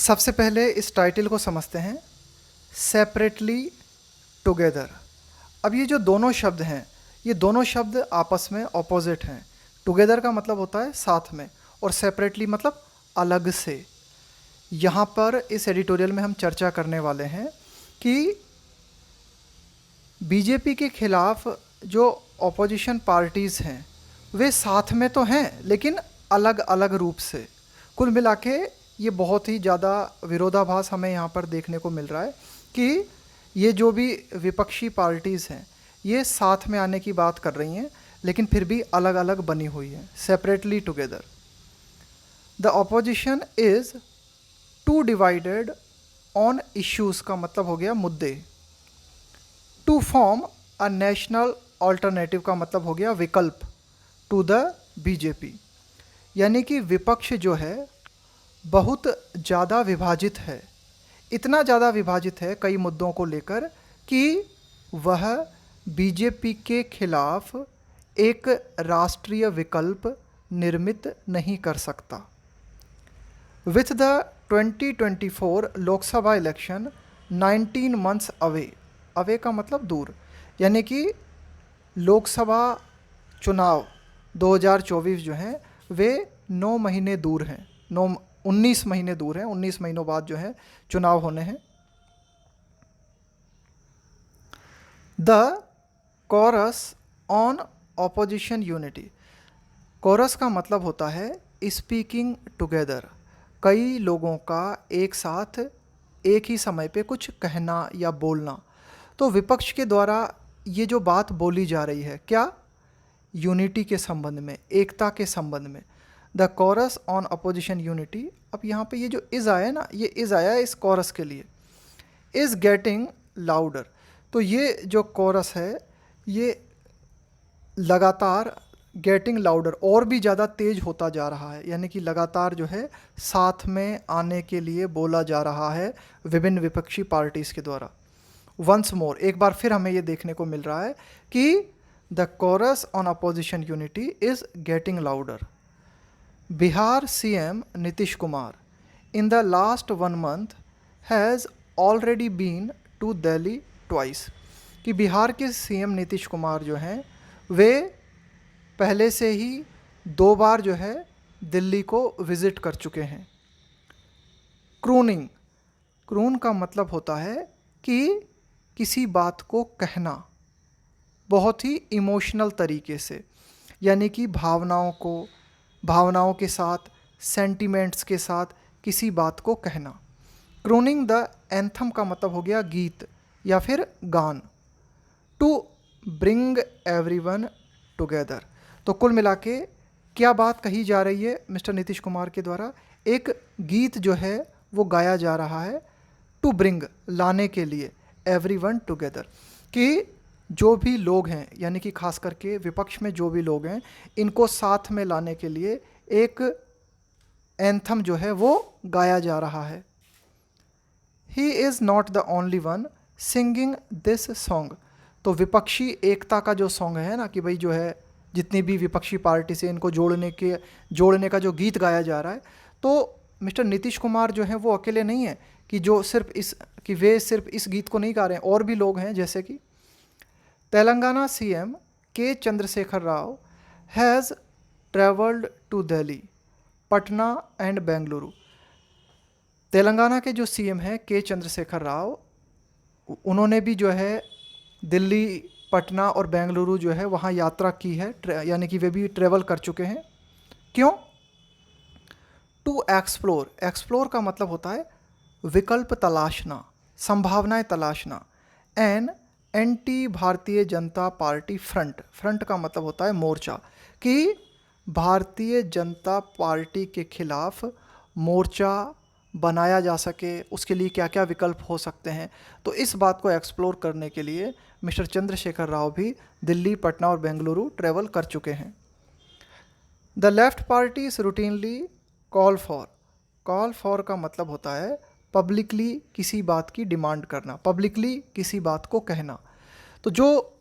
सबसे पहले इस टाइटल को समझते हैं, सेपरेटली टुगेदर। अब ये जो दोनों शब्द हैं, ये दोनों शब्द आपस में ऑपोजिट हैं। टुगेदर का मतलब होता है साथ में, और सेपरेटली मतलब अलग से। यहाँ पर इस एडिटोरियल में हम चर्चा करने वाले हैं कि बीजेपी के खिलाफ जो ऑपोजिशन पार्टीज़ हैं वे साथ में तो हैं लेकिन अलग अलग रूप से। कुल मिला के ये बहुत ही ज़्यादा विरोधाभास हमें यहाँ पर देखने को मिल रहा है कि ये जो भी विपक्षी पार्टीज़ हैं ये साथ में आने की बात कर रही हैं लेकिन फिर भी अलग अलग बनी हुई हैं, separately together. The opposition is too divided on issues का मतलब हो गया मुद्दे। To form a national alternative का मतलब हो गया विकल्प टू द बीजेपी। यानी कि विपक्ष जो है बहुत ज़्यादा विभाजित है, इतना ज़्यादा विभाजित है कई मुद्दों को लेकर कि वह बीजेपी के खिलाफ एक राष्ट्रीय विकल्प निर्मित नहीं कर सकता। With the 2024 Lok Sabha election 19 months away, away का मतलब दूर, यानी कि लोकसभा चुनाव 2024 जो हैं वे 9 महीने दूर हैं, 19 महीने दूर हैं, 19 महीनों बाद जो है चुनाव होने हैं। The chorus on opposition unity, chorus का मतलब होता है स्पीकिंग टुगेदर, कई लोगों का एक साथ एक ही समय पे कुछ कहना या बोलना। तो विपक्ष के द्वारा ये जो बात बोली जा रही है, क्या? यूनिटी के संबंध में, एकता के संबंध में। The chorus on opposition unity. अब यहाँ पे ये जो इज़ आया ना, ये इज़ आया है इस कोरस के लिए, इज़ गेटिंग लाउडर। तो ये जो कोरस है ये लगातार गेटिंग लाउडर, और भी ज़्यादा तेज होता जा रहा है, यानी कि लगातार जो है साथ में आने के लिए बोला जा रहा है विभिन्न विपक्षी पार्टीज़ के द्वारा। वंस मोर, एक बार फिर हमें ये देखने को मिल रहा है कि the chorus on opposition unity is getting louder. Bihar CM Nitish Kumar in the last 1 month has already been to Delhi twice, कि बिहार के सीएम नीतीश कुमार जो हैं वे पहले से ही 2 बार जो है दिल्ली को विज़िट कर चुके हैं। क्रूनिंग, क्रून का मतलब होता है कि किसी बात को कहना बहुत ही इमोशनल तरीके से, यानी कि भावनाओं के साथ, सेंटिमेंट्स के साथ किसी बात को कहना। क्रोनिंग द एंथम का मतलब हो गया गीत या फिर गान। To bring everyone together. तो कुल मिला के क्या बात कही जा रही है मिस्टर नीतीश कुमार के द्वारा? एक गीत जो है वो गाया जा रहा है, टू ब्रिंग, लाने के लिए, एवरीवन टुगेदर, कि जो भी लोग हैं, यानी कि खास करके विपक्ष में जो भी लोग हैं, इनको साथ में लाने के लिए एक एंथम जो है वो गाया जा रहा है। He is not the only one singing this song. तो विपक्षी एकता का जो सॉन्ग है ना, कि भाई जो है जितनी भी विपक्षी पार्टी से इनको जोड़ने का जो गीत गाया जा रहा है, तो मिस्टर नीतीश कुमार जो हैं वो अकेले नहीं हैं कि वे सिर्फ इस गीत को नहीं गा रहे हैं, और भी लोग हैं, जैसे कि Telangana CM K Chandrashekar Rao has travelled to Delhi, Patna and Bengaluru. Telangana के जो सीएम हैं के चंद्रशेखर राव, उन्होंने भी जो है दिल्ली, पटना और बेंगलुरु जो है वहाँ यात्रा की है, यानी कि वे भी ट्रेवल कर चुके हैं। क्यों? टू एक्सप्लोर, एक्सप्लोर का मतलब होता है विकल्प तलाशना, संभावनाएं तलाशना। Anti Bharatiya Janata party front, front का मतलब होता है मोर्चा, कि भारतीय जनता पार्टी के खिलाफ मोर्चा बनाया जा सके, उसके लिए क्या क्या विकल्प हो सकते हैं। तो इस बात को एक्सप्लोर करने के लिए मिस्टर चंद्रशेखर राव भी दिल्ली, पटना और बेंगलुरु ट्रेवल कर चुके हैं। The left parties routinely call for का मतलब होता है पब्लिकली किसी बात की डिमांड करना, पब्लिकली किसी बात को कहना। तो जो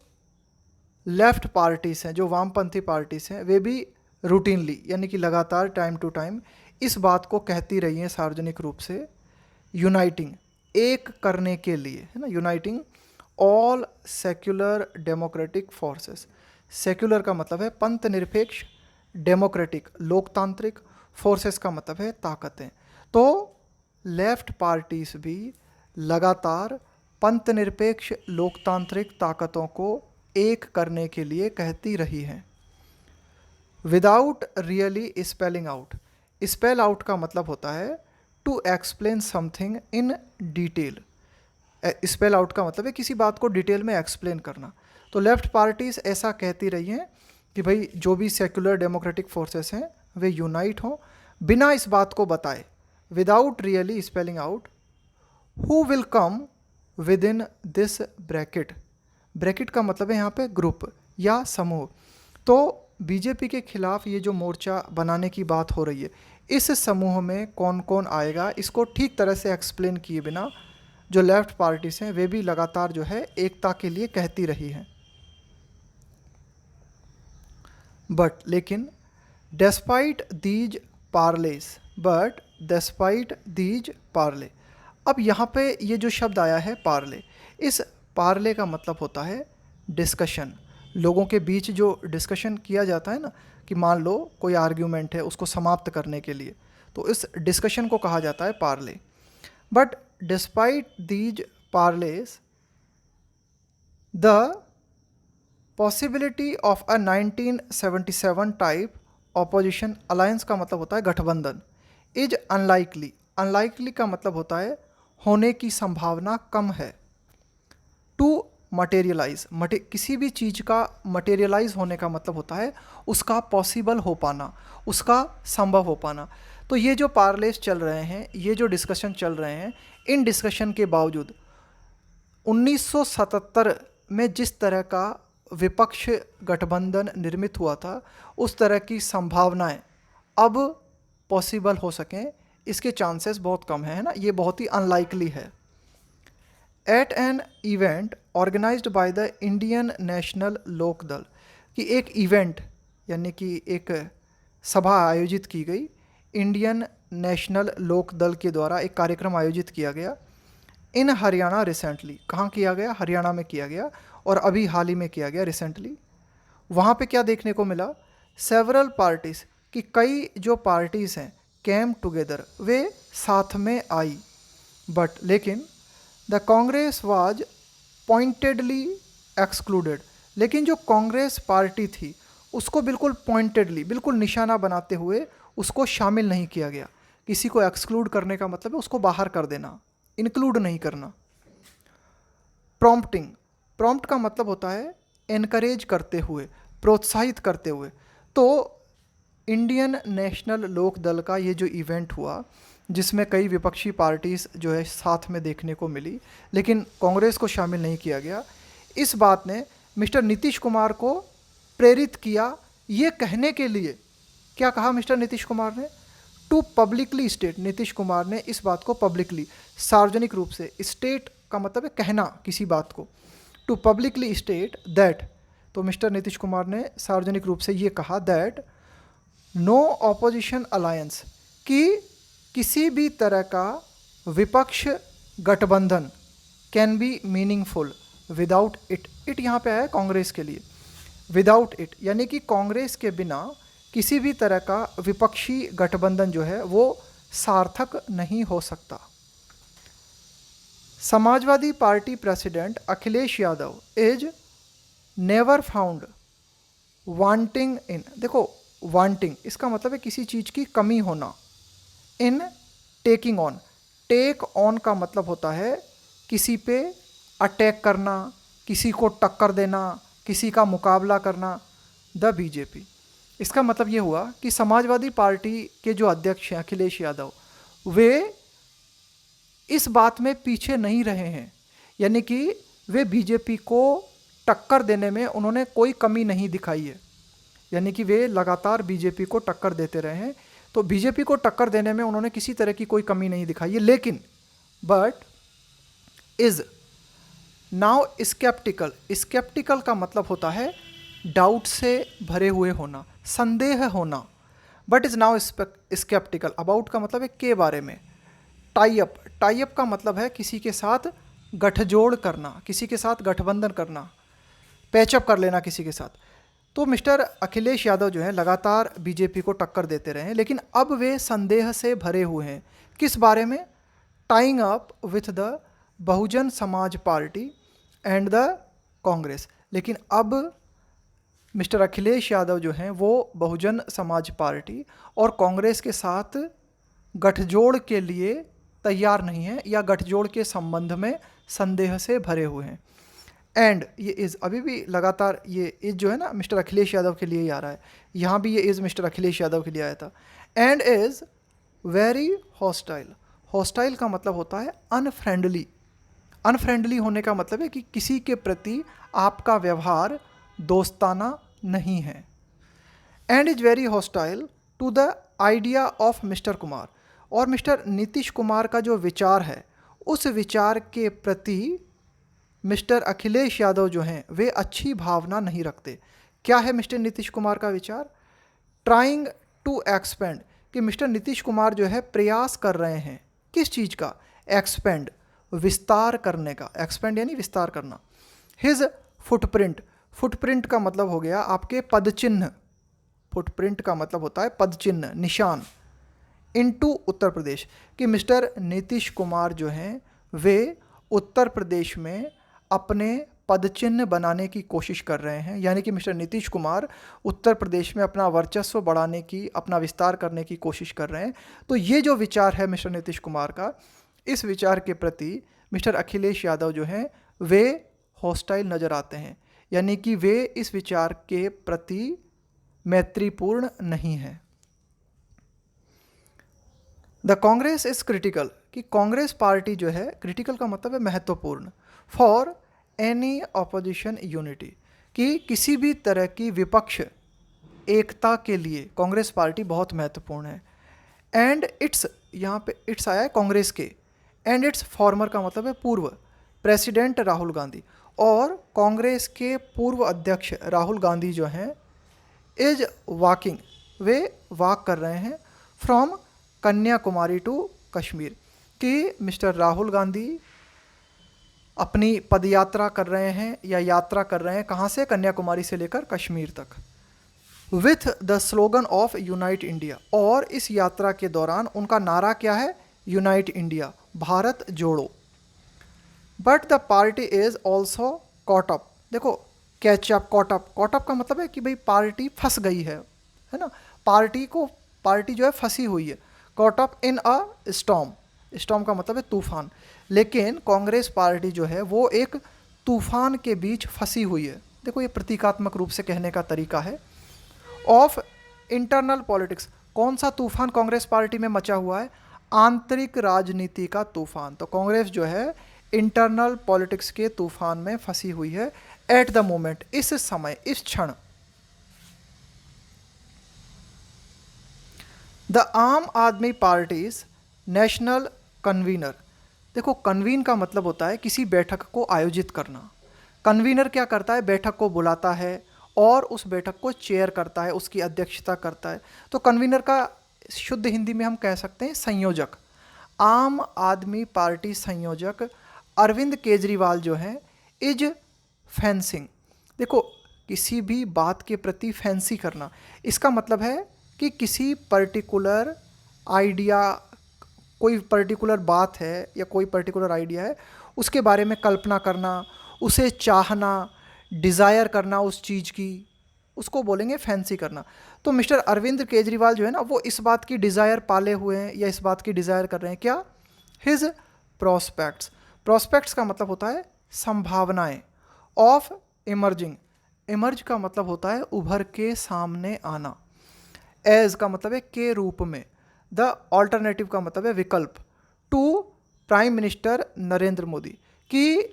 लेफ़्ट पार्टीज़ हैं, जो वामपंथी पार्टीज़ हैं, वे भी रूटीनली, यानी कि लगातार, टाइम टू टाइम इस बात को कहती रही हैं सार्वजनिक रूप से यूनाइटिंग, एक करने के लिए, है ना, uniting all secular democratic forces. Secular का मतलब है पंथ निरपेक्ष, डेमोक्रेटिक लोकतांत्रिक, फोर्सेस का मतलब है ताकतें। तो लेफ्ट पार्टीज भी लगातार पंथ निरपेक्ष लोकतांत्रिक ताकतों को एक करने के लिए कहती रही हैं। Without really spelling out, spell out का मतलब होता है to explain something in detail. Spell out का मतलब है किसी बात को डिटेल में एक्सप्लेन करना। तो लेफ्ट पार्टीज ऐसा कहती रही हैं कि भाई जो भी सेक्युलर डेमोक्रेटिक फोर्सेस हैं वे यूनाइट हों बिना इस बात को बताए, without really spelling out who will come with in this bracket. Bracket का मतलब है यहाँ पे ग्रुप या समूह। तो बीजेपी के खिलाफ ये जो मोर्चा बनाने की बात हो रही है, इस समूह में कौन कौन आएगा, इसको ठीक तरह से एक्सप्लेन किए बिना जो लेफ्ट पार्टीज हैं वे भी लगातार जो है एकता के लिए कहती रही हैं। बट लेकिन despite these parleys, but despite these parley, अब यहाँ पे ये जो शब्द आया है पार्ले, इस पार्ले का मतलब होता है डिस्कशन। लोगों के बीच जो डिस्कशन किया जाता है ना, कि मान लो कोई आर्ग्यूमेंट है उसको समाप्त करने के लिए, तो इस डिस्कशन को कहा जाता है parley. But despite these parleys the possibility of a 1977 type opposition alliance का मतलब होता है गठबंधन, इज अनलाइकली। अनलाइकली का मतलब होता है होने की संभावना कम है। टू मटेरियलाइज, किसी भी चीज़ का मटेरियलाइज होने का मतलब होता है उसका पॉसिबल हो पाना, उसका संभव हो पाना। तो ये जो पार्लेस चल रहे हैं, ये जो डिस्कशन चल रहे हैं, इन डिस्कशन के बावजूद 1977 में जिस तरह का विपक्ष गठबंधन निर्मित हुआ था, उस तरह की संभावनाएं अब पॉसिबल हो सकें, इसके चांसेस बहुत कम है ना, ये बहुत ही अनलाइकली है। At an event organised by the Indian National Lok Dal, कि एक इवेंट यानी कि एक सभा आयोजित की गई, इंडियन नेशनल लोक दल के द्वारा एक कार्यक्रम आयोजित किया गया इन हरियाणा रिसेंटली। कहाँ किया गया? हरियाणा में किया गया, और अभी हाल ही में किया गया रिसेंटली। वहाँ पे क्या देखने को मिला? सेवरल पार्टीज़, कि कई जो पार्टीज़ हैं कैम टुगेदर, वे साथ में आई। बट लेकिन the Congress was pointedly excluded, लेकिन जो कांग्रेस पार्टी थी उसको बिल्कुल पॉइंटेडली, बिल्कुल निशाना बनाते हुए उसको शामिल नहीं किया गया। किसी को एक्सक्लूड करने का मतलब है उसको बाहर कर देना, इंक्लूड नहीं करना। प्रॉम्प्टिंग, प्रॉम्प्ट का मतलब होता है एनकरेज करते हुए, प्रोत्साहित करते हुए। तो इंडियन नेशनल लोक दल का ये जो इवेंट हुआ, जिसमें कई विपक्षी पार्टीज़ जो है साथ में देखने को मिली, लेकिन कांग्रेस को शामिल नहीं किया गया, इस बात ने मिस्टर नीतीश कुमार को प्रेरित किया ये कहने के लिए। क्या कहा मिस्टर नीतीश कुमार ने? To publicly state, Nitish Kumar ने इस बात को पब्लिकली, सार्वजनिक रूप से, स्टेट का मतलब है कहना किसी बात को, टू पब्लिकली स्टेट दैट, तो मिस्टर नीतीश कुमार ने सार्वजनिक रूप से ये कहा दैट नो ऑपोजिशन अलायंस, कि किसी भी तरह का विपक्ष गठबंधन can be meaningful without it. It यहाँ पे आया कांग्रेस के लिए, विदाउट इट यानी कि कांग्रेस के बिना किसी भी तरह का विपक्षी गठबंधन जो है वो सार्थक नहीं हो सकता। Samajwadi party president Akhilesh Yadav is never found wanting in, देखो वांटिंग इसका मतलब है किसी चीज़ की कमी होना, in taking on, take on का मतलब होता है किसी पे अटैक करना, किसी को टक्कर देना, किसी का मुकाबला करना। द बीजेपी, इसका मतलब ये हुआ कि समाजवादी पार्टी के जो अध्यक्ष हैं अखिलेश यादव, वे इस बात में पीछे नहीं रहे हैं, यानी कि वे बीजेपी को टक्कर देने में उन्होंने कोई कमी नहीं दिखाई है, यानी कि वे लगातार बीजेपी को टक्कर देते रहे हैं। तो बीजेपी को टक्कर देने में उन्होंने किसी तरह की कोई कमी नहीं दिखाई है, लेकिन but is now sceptical, sceptical का मतलब होता है डाउट से भरे हुए होना, संदेह होना। But is now sceptical, about का मतलब है के बारे में, टाई अप का मतलब है किसी के साथ गठजोड़ करना, किसी के साथ गठबंधन करना, पैचअप कर लेना किसी के साथ। तो मिस्टर अखिलेश यादव जो है लगातार बीजेपी को टक्कर देते रहे हैं, लेकिन अब वे संदेह से भरे हुए हैं। किस बारे में? Tying up with the Bahujan Samaj party and the Congress. लेकिन अब मिस्टर अखिलेश यादव जो हैं वो बहुजन समाज पार्टी और कांग्रेस के साथ गठजोड़ के लिए तैयार नहीं है, या गठजोड़ के संबंध में संदेह से भरे हुए हैं। एंड ये इज़ अभी भी लगातार ये इज़ जो है ना मिस्टर अखिलेश यादव के लिए ही आ रहा है, यहाँ भी ये इज़ मिस्टर अखिलेश यादव के लिए आया था। And is very hostile. Hostile का मतलब होता है अनफ्रेंडली। अनफ्रेंडली होने का मतलब है कि किसी के प्रति आपका व्यवहार दोस्ताना नहीं है। And is very hostile to the idea of mister Kumar. और मिस्टर नीतीश कुमार का जो विचार है उस विचार के प्रति मिस्टर अखिलेश यादव जो हैं वे अच्छी भावना नहीं रखते। क्या है मिस्टर नीतीश कुमार का विचार? ट्राइंग टू एक्सपेंड, कि मिस्टर नीतीश कुमार जो है प्रयास कर रहे हैं किस चीज़ का? एक्सपेंड, विस्तार करने का। एक्सपेंड यानी विस्तार करना। हिज फुटप्रिंट, फुटप्रिंट का मतलब हो गया आपके पदचिन्ह। फुटप्रिंट का मतलब होता है पदचिन्ह, निशान। इनटू उत्तर प्रदेश, कि मिस्टर नीतीश कुमार जो हैं वे उत्तर प्रदेश में अपने पदचिन्ह बनाने की कोशिश कर रहे हैं। यानी कि मिस्टर नीतीश कुमार उत्तर प्रदेश में अपना वर्चस्व बढ़ाने की, अपना विस्तार करने की कोशिश कर रहे हैं। तो ये जो विचार है मिस्टर नीतीश कुमार का, इस विचार के प्रति मिस्टर अखिलेश यादव जो हैं वे हॉस्टाइल नज़र आते हैं, यानी कि वे इस विचार के प्रति मैत्रीपूर्ण नहीं है। द कांग्रेस इज क्रिटिकल, कि कांग्रेस पार्टी जो है, क्रिटिकल का मतलब है महत्वपूर्ण, फॉर एनी ऑपोजिशन यूनिटी, कि किसी भी तरह की विपक्ष एकता के लिए कांग्रेस पार्टी बहुत महत्वपूर्ण है। एंड इट्स, यहाँ पे इट्स आया है कांग्रेस के, एंड इट्स फॉर्मर का मतलब है पूर्व, प्रेसिडेंट राहुल गांधी। और कांग्रेस के पूर्व अध्यक्ष राहुल गांधी जो हैं इज वॉकिंग, वे वॉक कर रहे हैं फ्रॉम कन्याकुमारी टू कश्मीर, कि मिस्टर राहुल गांधी अपनी पदयात्रा कर रहे हैं या यात्रा कर रहे हैं, कहाँ से? कन्याकुमारी से लेकर कश्मीर तक, with the slogan of unite India. और इस यात्रा के दौरान उनका नारा क्या है? यूनाइट इंडिया, भारत जोड़ो। But the party is also caught up, देखो कैचअप, कॉटअप का मतलब है कि भाई पार्टी फंस गई है ना, पार्टी जो है फंसी हुई है। Caught up in a storm, storm का मतलब है तूफान। लेकिन कांग्रेस पार्टी जो है वो एक तूफान के बीच फंसी हुई है। देखो ये प्रतीकात्मक रूप से कहने का तरीका है। ऑफ इंटरनल पॉलिटिक्स, कौन सा तूफान कांग्रेस पार्टी में मचा हुआ है? आंतरिक राजनीति का तूफान। तो कांग्रेस जो है इंटरनल पॉलिटिक्स के तूफान में फंसी हुई है एट द मोमेंट, इस समय, इस क्षण। द आम आदमी पार्टीज नेशनल कन्वीनर, देखो कन्वीन का मतलब होता है किसी बैठक को आयोजित करना। कन्वीनर क्या करता है? बैठक को बुलाता है और उस बैठक को चेयर करता है, उसकी अध्यक्षता करता है। तो कन्वीनर का शुद्ध हिंदी में हम कह सकते हैं संयोजक। आम आदमी पार्टी संयोजक अरविंद केजरीवाल जो हैं इज फेंसिंग, देखो किसी भी बात के प्रति फैंसी करना, इसका मतलब है कि किसी पर्टिकुलर आइडिया, कोई पर्टिकुलर बात है या कोई पर्टिकुलर आइडिया है, उसके बारे में कल्पना करना, उसे चाहना, डिज़ायर करना उस चीज़ की, उसको बोलेंगे फैंसी करना। तो मिस्टर अरविंद केजरीवाल जो है ना वो इस बात की डिज़ायर पाले हुए हैं या इस बात की डिज़ायर कर रहे हैं, क्या? हिज प्रॉस्पेक्ट्स, प्रॉस्पेक्ट्स का मतलब होता है संभावनाएं, ऑफ इमर्जिंग, इमर्ज का मतलब होता है उभर के सामने आना, एज का मतलब है के रूप में, द ऑल्टरनेटिव का मतलब है विकल्प, to prime minister Narendra Modi, कि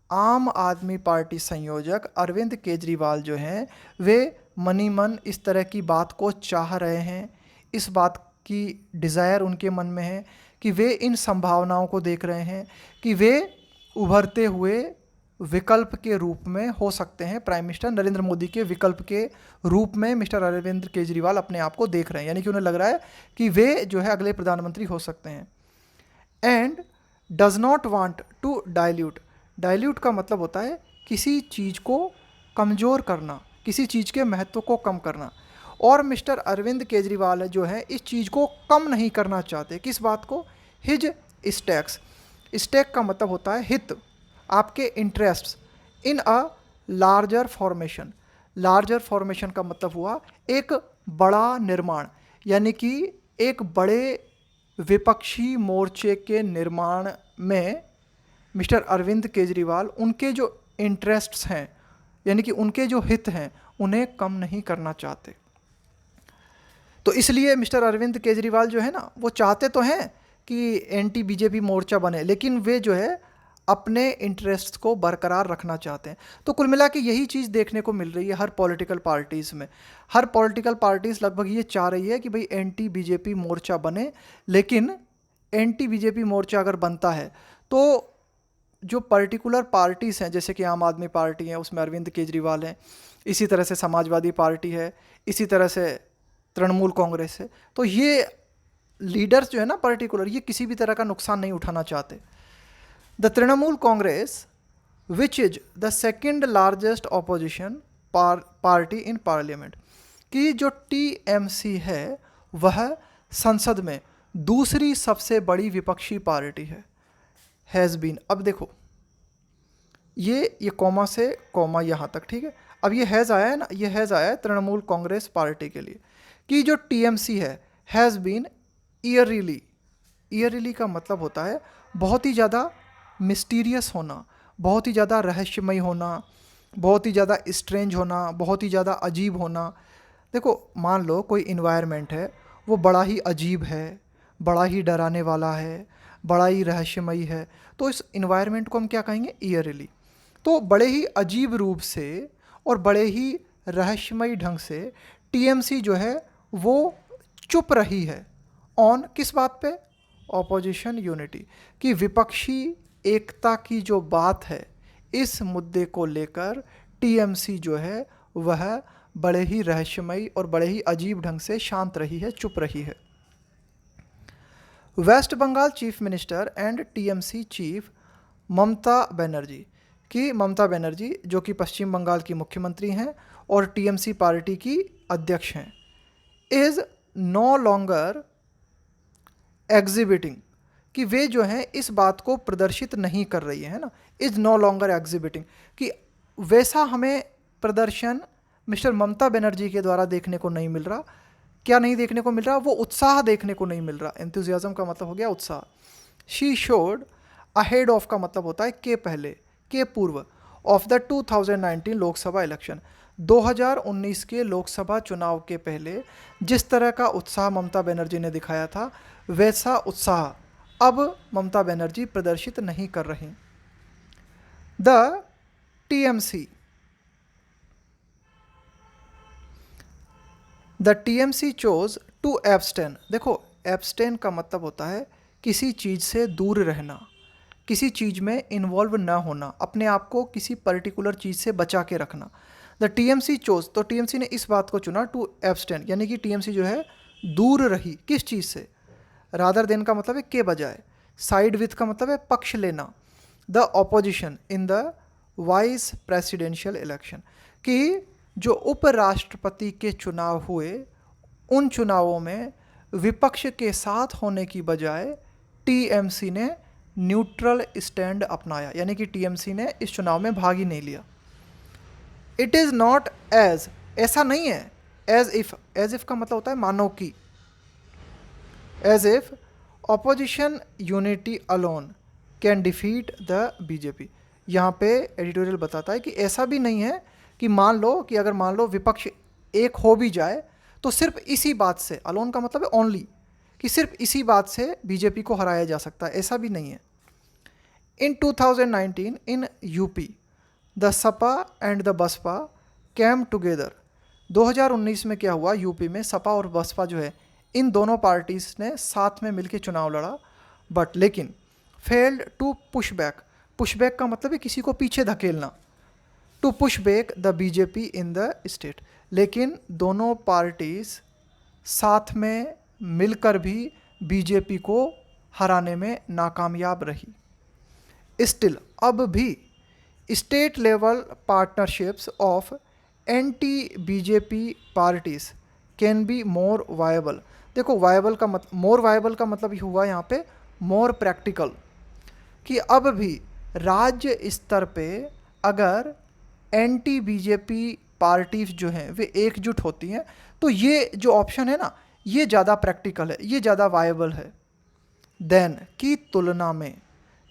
आम आदमी पार्टी संयोजक अरविंद केजरीवाल जो हैं वे मनी मन इस तरह की बात को चाह रहे हैं, इस बात की डिज़ायर उनके मन में है कि वे इन संभावनाओं को देख रहे हैं कि वे उभरते हुए विकल्प के रूप में हो सकते हैं, प्राइम मिनिस्टर नरेंद्र मोदी के विकल्प के रूप में मिस्टर अरविंद केजरीवाल अपने आप को देख रहे हैं, यानी कि उन्हें लग रहा है कि वे जो है अगले प्रधानमंत्री हो सकते हैं। And does not want to dilute. Dilute का मतलब होता है किसी चीज़ को कमज़ोर करना, किसी चीज़ के महत्व को कम करना। और मिस्टर अरविंद केजरीवाल जो है इस चीज़ को कम नहीं करना चाहते। किस बात को? His stacks. स्टैक का मतलब होता है हित, आपके interests in a larger formation. Larger formation का मतलब हुआ एक बड़ा निर्माण, यानी कि एक बड़े विपक्षी मोर्चे के निर्माण में मिस्टर अरविंद केजरीवाल उनके जो इंटरेस्ट्स हैं, यानी कि उनके जो हित हैं, उन्हें कम नहीं करना चाहते। तो इसलिए मिस्टर अरविंद केजरीवाल जो है ना, वो चाहते तो हैं कि एंटी बीजेपी मोर्चा बने, लेकिन वे जो है अपने इंटरेस्ट्स को बरकरार रखना चाहते हैं। तो कुल मिला के यही चीज़ देखने को मिल रही है हर पॉलिटिकल पार्टीज़ में। हर पॉलिटिकल पार्टीज़ लगभग ये चाह रही है कि भाई एंटी बीजेपी मोर्चा बने, लेकिन एंटी बीजेपी मोर्चा अगर बनता है तो जो पर्टिकुलर पार्टीज़ हैं, जैसे कि आम आदमी पार्टी है, उसमें अरविंद केजरीवाल हैं, इसी तरह से समाजवादी पार्टी है, इसी तरह से तृणमूल कांग्रेस है, तो ये लीडर्स जो है ना पर्टिकुलर, ये किसी भी तरह का नुकसान नहीं उठाना चाहते। The Trinamool Congress which is the second largest opposition party in parliament, कि जो टीएमसी है वह संसद में दूसरी सबसे बड़ी विपक्षी पार्टी है। हैज़ बीन, अब देखो ये कॉमा से कॉमा यहाँ तक, ठीक है। अब ये हैज़ आया है ना, ये हैज़ आया है तृणमूल कांग्रेस पार्टी के लिए कि जो टीएमसी है हैज़ बीन ईयरली। ईयरली का मतलब होता है बहुत ही ज़्यादा मिस्टीरियस होना, बहुत ही ज़्यादा रहस्यमय होना, बहुत ही ज़्यादा स्ट्रेंज होना, बहुत ही ज़्यादा अजीब होना। देखो मान लो कोई इन्वायरमेंट है, वो बड़ा ही अजीब है, बड़ा ही डराने वाला है, बड़ा ही रहस्यमयी है, तो इस इन्वायरमेंट को हम क्या कहेंगे? ईयरली। तो बड़े ही अजीब रूप से और बड़े ही रहस्यमयी ढंग से टीएमसी जो है वो चुप रही है। ऑन किस बात पे? ऑपोजिशन यूनिटी, कि विपक्षी एकता की जो बात है, इस मुद्दे को लेकर टीएमसी जो है वह बड़े ही रहस्यमयी और बड़े ही अजीब ढंग से शांत रही है, चुप रही है। West Bengal chief minister and TMC chief Mamata Banerjee, कि ममता बनर्जी जो कि पश्चिम बंगाल की मुख्यमंत्री हैं और टीएमसी पार्टी की अध्यक्ष हैं, इज़ नो लॉन्गर एग्जिबिटिंग, कि वे जो हैं इस बात को प्रदर्शित नहीं कर रही है ना, इज़ नो लॉन्गर एग्जिबिटिंग, कि वैसा हमें प्रदर्शन मिस्टर ममता बनर्जी के द्वारा देखने को नहीं मिल रहा। क्या नहीं देखने को मिल रहा? वो उत्साह देखने को नहीं मिल रहा। एंथुजियाज्म का मतलब हो गया उत्साह। शी शोड अहेड ऑफ का मतलब होता है के पहले, के पूर्व, ऑफ द 2019 लोकसभा इलेक्शन, 2019 के लोकसभा चुनाव के पहले जिस तरह का उत्साह ममता बनर्जी ने दिखाया था, वैसा उत्साह अब ममता बनर्जी प्रदर्शित नहीं कर रही। The TMC the TMC chose to abstain. देखो एब्सटेन का मतलब होता है किसी चीज़ से दूर रहना, किसी चीज़ में इन्वॉल्व ना होना, अपने आप को किसी पर्टिकुलर चीज़ से बचा के रखना। द टीएमसी चोज, तो टीएमसी ने इस बात को चुना टू एब्सटेन, यानी कि टीएमसी जो है दूर रही किस चीज़ से? रादर देन का मतलब है के बजाय, साइड विथ का मतलब है पक्ष लेना। The opposition in the vice presidential election, कि जो उपराष्ट्रपति के चुनाव हुए उन चुनावों में विपक्ष के साथ होने की बजाय टीएमसी ने न्यूट्रल स्टैंड अपनाया, यानी कि टीएमसी ने इस चुनाव में भाग ही नहीं लिया। इट इज़ नॉट एज, ऐसा नहीं है, एज इफ, एज इफ का मतलब होता है मानो कि, as if opposition unity alone can defeat the BJP. यहाँ पे एडिटोरियल बताता है कि ऐसा भी नहीं है कि मान लो कि अगर मान लो विपक्ष एक हो भी जाए तो सिर्फ इसी बात से, अलोन का मतलब है ओनली, कि सिर्फ इसी बात से बीजेपी को हराया जा सकता है, ऐसा भी नहीं है। In 2019 in UP the Sapa and the Baspa came together. 2019 में क्या हुआ? यूपी में सपा और बसपा जो है इन दोनों पार्टीज़ ने साथ में मिलकर चुनाव लड़ा, बट लेकिन failed to push back. Push back का मतलब है किसी को पीछे धकेलना, to push back the BJP in the state. लेकिन दोनों पार्टीज़ साथ में मिलकर भी बीजेपी को हराने में नाकामयाब रही। स्टिल अब भी state level partnerships of anti BJP parties can be more viable. देखो वायबल का मोर वायबल का मतलब ही हुआ यहाँ पे मोर प्रैक्टिकल, कि अब भी राज्य स्तर पे अगर एंटी बीजेपी पार्टीज जो हैं वे एकजुट होती हैं तो ये जो ऑप्शन है ना ये ज़्यादा प्रैक्टिकल है, ये ज़्यादा वायबल है देन की तुलना में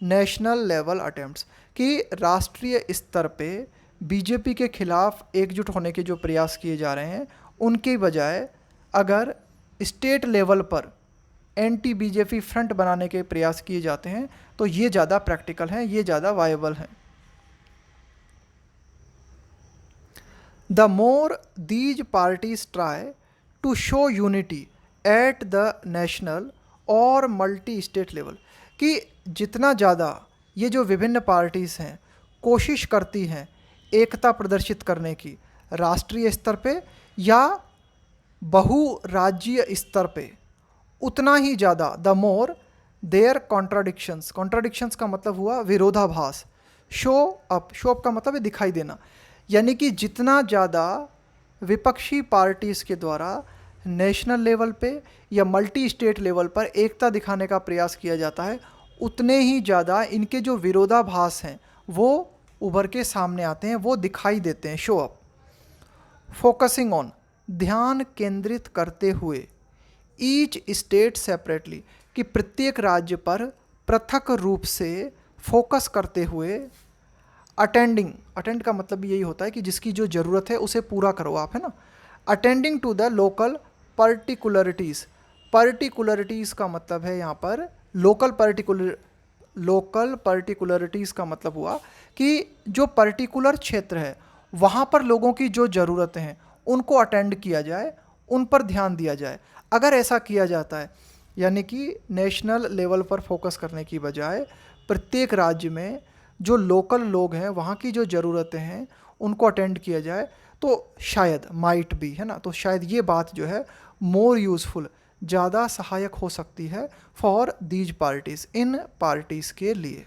नेशनल लेवल अटेम्प्ट्स, कि राष्ट्रीय स्तर पे बीजेपी के खिलाफ एकजुट होने के जो प्रयास किए जा रहे हैं उनके बजाय अगर स्टेट लेवल पर एंटी बीजेपी फ्रंट बनाने के प्रयास किए जाते हैं तो ये ज़्यादा प्रैक्टिकल हैं, ये ज़्यादा वायबल हैं। The more these parties try to show unity at the national और मल्टी स्टेट लेवल, कि जितना ज़्यादा ये जो विभिन्न पार्टीज़ हैं कोशिश करती हैं एकता प्रदर्शित करने की राष्ट्रीय स्तर पे या बहुराज्यीय स्तर पे, उतना ही ज़्यादा द मोर देयर कॉन्ट्राडिक्शंस का मतलब हुआ विरोधाभास, शो अप का मतलब है दिखाई देना, यानी कि जितना ज़्यादा विपक्षी पार्टीज़ के द्वारा नेशनल लेवल पे या मल्टी स्टेट लेवल पर एकता दिखाने का प्रयास किया जाता है उतने ही ज़्यादा इनके जो विरोधाभास हैं वो उभर के सामने आते हैं, वो दिखाई देते हैं, शो अप। फोकसिंग ऑन ध्यान केंद्रित करते हुए ईच स्टेट सेपरेटली, कि प्रत्येक राज्य पर पृथक रूप से फोकस करते हुए अटेंड का मतलब यही होता है कि जिसकी जो ज़रूरत है उसे पूरा करो आप, है ना। अटेंडिंग टू द लोकल पर्टिकुलरिटीज़ का मतलब है यहाँ पर लोकल पर्टिकुलरिटीज़ का मतलब हुआ कि जो पर्टिकुलर क्षेत्र है वहाँ पर लोगों की जो ज़रूरतें हैं उनको अटेंड किया जाए, उन पर ध्यान दिया जाए। अगर ऐसा किया जाता है यानी कि नेशनल लेवल पर फोकस करने की बजाय प्रत्येक राज्य में जो लोकल लोग हैं वहाँ की जो ज़रूरतें हैं उनको अटेंड किया जाए तो शायद माइट बी, है ना, तो शायद ये बात जो है मोर यूज़फुल, ज़्यादा सहायक हो सकती है for these parties, in parties के लिए।